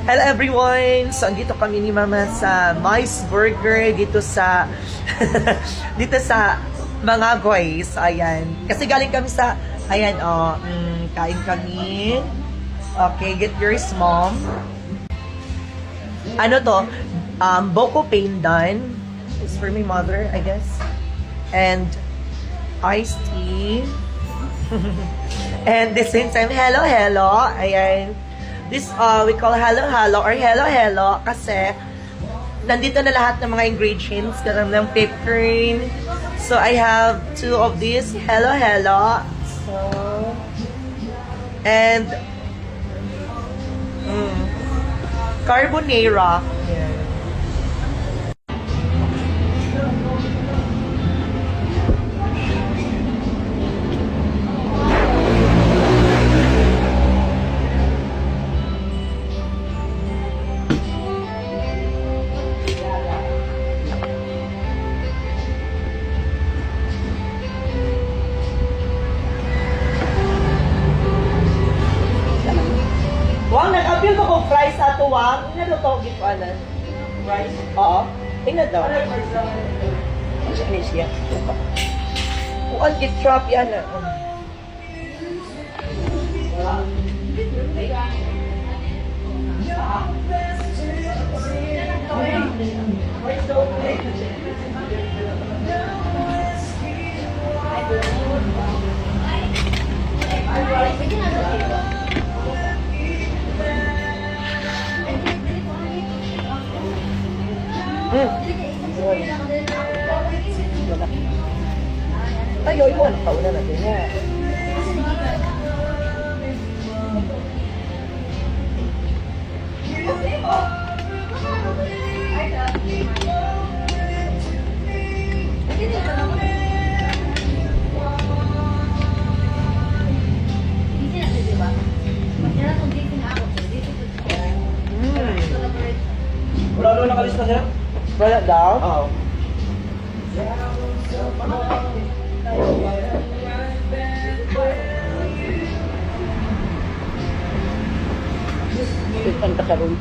Hello everyone! So, andito kami ni Mama sa Mice Burger dito sa dito sa Mangagoy. So, ayan. Kasi galing kami sa ayan, kain kami. Okay, get yours, mom. Ano to? Boko Pandan. It's for my mother, I guess. And iced tea. And the same time, hello, hello. Ayan. This, we call hello, hello, or hello, hello, kasi nandito na lahat ng mga ingredients, karam ng pepperine. So, I have 2 of these, hello, hello. So, and, carbonara. Yeah. Wang, nag-appeal ko kung fries ato, Wang. Ina daw to, gito, anan? Fries? Oo. Ina daw. Ano siya siya? Kuan, git trap yan. Tayo, iwan. Kauna natin yan. Wala doon nakalista siya? Wala daw? Oo. Ang takaroon.